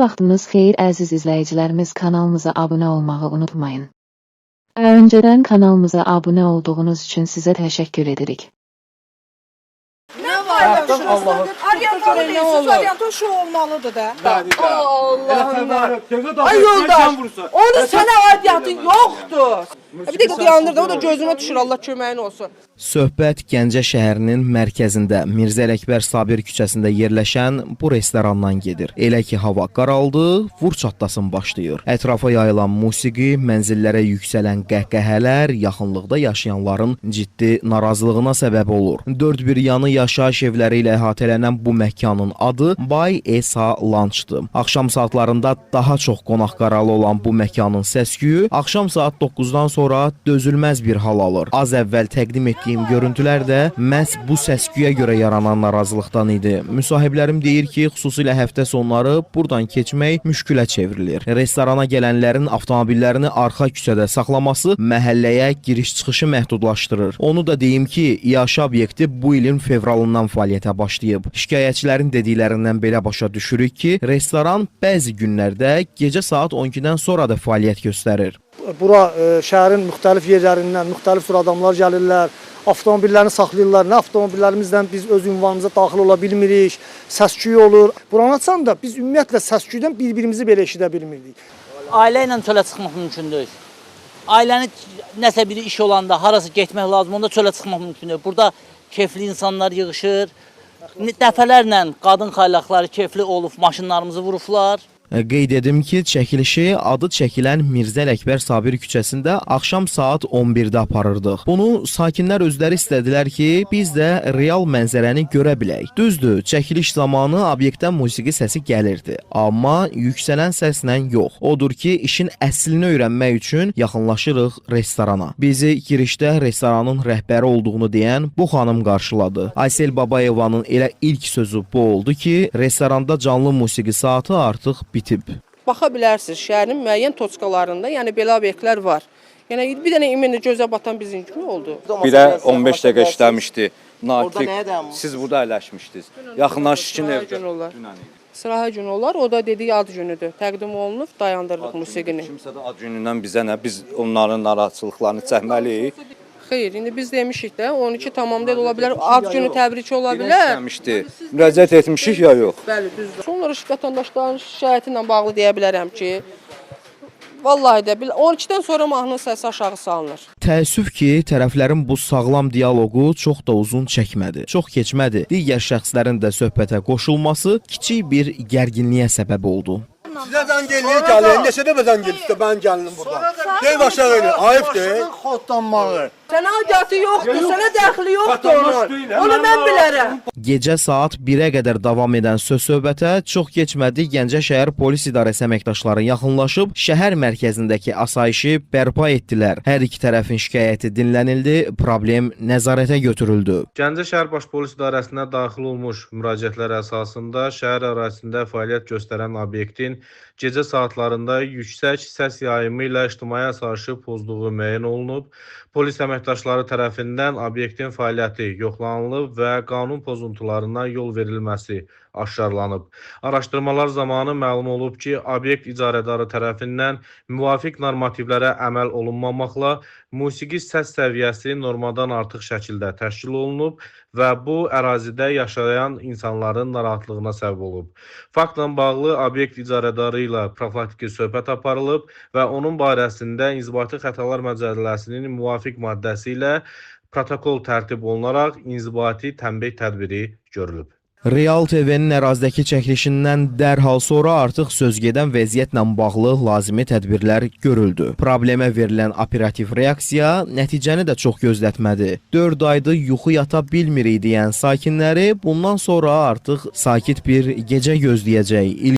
vaxtınız xeyir əziz izləyicilərimiz, kanalımıza abunə olmağı unutmayın. Öncədən kanalımıza abunə olduğunuz üçün sizə təşəkkür edirik. Ne var Allah'ım. Aryanton değilsiz, aryanton şu olmalıdır da. Allah'ım. Ay yoldaş, onun sana adyatın yoktur. Bir de uyandırdı, o da gözüme düşür, Allah köməyin olsun. Söhbət Gəncə şəhərinin mərkəzində Mirzə Ələkbər Sabir küçəsində yerləşən bu restorandan gedir. Elə ki hava qaraldı, vur çatlasın başlayır. Ətrafa yayılan musiqi, mənzillərə yüksələn qəhqəhələr yaxınlıqda yaşayanların ciddi narazılığına səbəb olur. Dörd bir yanı yaşayış evləri ilə əhatələnən bu məkanın adı Bay Esa Lunch'dır. Axşam saatlarında daha çox qonaq qaralı olan bu məkanın səs-küyü axşam saat 9-dan sonra dözülməz bir hal alır. Az əvvəl təqdim etdiyim görüntülər də məhz bu səs-küyə görə yaranan narazılıqdan idi. Müsahiblərim deyir ki, xüsusilə həftə sonları buradan keçmək müşkülə çevrilir. Restorana gələnlərin avtomobillərini arxa küçədə saxlaması məhəlləyə giriş-çıxışı məhdudlaşdırır. Onu da deyim ki, iaşə obyekti bu ilin fevralından fəaliyyətə başlayıb. Şikayətçilərin dediklərindən belə başa düşürük ki, restoran bəzi günlərdə gecə saat 12-dən sonra da fəaliyyət göstərir. Bura şəhərin müxtəlif yerlərindən müxtəlif tür adamlar gəlirlər, avtomobillərini saxlayırlar. Nə avtomobillərimizdən biz öz ünvanımıza daxil ola bilmirik, səs-küy olur. Buranı açan da biz ümumiyyətlə səs-küydən bir-birimizi belə eşidə bilmirdik. Ailə ilə çölə çıxmaq mümkündür. Ailənin nəsə bir iş olanda, harası getmək lazım, onda çölə çıxmaq mümkündür. Burada keyfli insanlar yığışır. Dəfələrlə qadın xaylaqları keyfli olub, maşınlarımızı vurublar. Qeyd edim ki, çəkilişi adı çəkilən Mirzə Ələkbər Sabir küçəsində axşam saat 11-də aparırdıq. Bunu sakinlər özləri istədilər ki, biz də real mənzərəni görə bilək. Düzdür, çəkiliş zamanı obyektdən musiqi səsi gəlirdi, amma yüksələn səslə yox. Odur ki, işin əslini öyrənmək üçün yaxınlaşırıq restorana. Bizi girişdə restoranın rəhbəri olduğunu deyən bu xanım qarşıladı. Aysel Babayevanın elə ilk sözü bu oldu ki, restoranda canlı musiqi saatı artıq bitib. Baxa bilərsiniz, şəhərin müəyyən toçkalarında, yəni belə obyektlər var. Yəni bir dənə imeni gözə batan bizim kimi oldu. Bir də 15 dəqiqə işləmişdi. Natiq, siz burada əyləşmişdiniz. Yaxınlaşın evdə. Sıraha günü olar, o da dediyi ad günüdür. Təqdim olunub, dayandırılıq musiqini. Kimsə də ad günündən bizə nə, biz onların narahatçılıqlarını çəkməliyik. Xeyr, indi biz demişik də, 12 tamamda ola bilər, ad günü təbrik ola bilər. İstəmişdi, müraciət etmişik ya yox. Bəli, düzdür. Sonra vətəndaşların şikayəti ilə bağlı deyə bilərəm ki, vallahi də 12-dən sonra mahnının səsi aşağı salınır. Təəssüf ki, tərəflərin bu sağlam dialoqu çox da uzun çəkmədi. Çox keçmədi. Digər şəxslərin də söhbətə qoşulması kiçik bir gərginliyə səbəb oldu. Sizə zəng eləyir gəlin, neçə dəfə zəng eləyir, mən gəlinim burada. Deyil aşağı inin, ayıbdır. Xodlanmalı. Sənə aidiyyatı yoxdur, sənə dəxli yoxdur onun. Onu mən bilərəm. Gecə saat 1-ə qədər davam edən söz-söhbətə çox keçmədi Gəncə şəhər polis idarəsi əməkdaşları yaxınlaşıb şəhər mərkəzindəki asayişi bərpa etdilər. Hər iki tərəfin şikayəti dinlənildi, problem nəzarətə götürüldü. Gəncə şəhər baş polis idarəsinə daxil olmuş müraciətlər əsasında şəhər ərazisində fəaliyyət göstərən obyektin gecə saatlarında yüksək səs yayımı ilə ictimai asayişi pozduğu müəyyən olunub. Polis əməkdaşları tərəfindən obyektin fəaliyyəti yoxlanılıb və qanun pozuntularına yol verilməsi aşkarlanıb. Araşdırmalar zamanı məlum olub ki, obyekt icarədarı tərəfindən müvafiq normativlərə əməl olunmamaqla musiqi səs səviyyəsi normadan artıq şəkildə təşkil olunub və bu ərazidə yaşayan insanların narahatlığına səbəb olub. Faktla bağlı obyekt icarədarı ilə profilaktiki söhbət aparılıb və onun barəsində İnzibati Xətalar Məcəlləsinin müvafiq maddəsi ilə protokol tərtib olunaraq inzibati tənbih tədbiri görülüb. Real TV-nin ərazidəki çəkilişindən dərhal sonra artıq sözgedən vəziyyətlə bağlı lazımi tədbirlər görüldü. Problemə verilən operativ reaksiya nəticəni də çox gözlətmədi. 4 aydır yuxu yata bilmirik deyən sakinləri bundan sonra artıq sakit bir gecə gözləyəcək.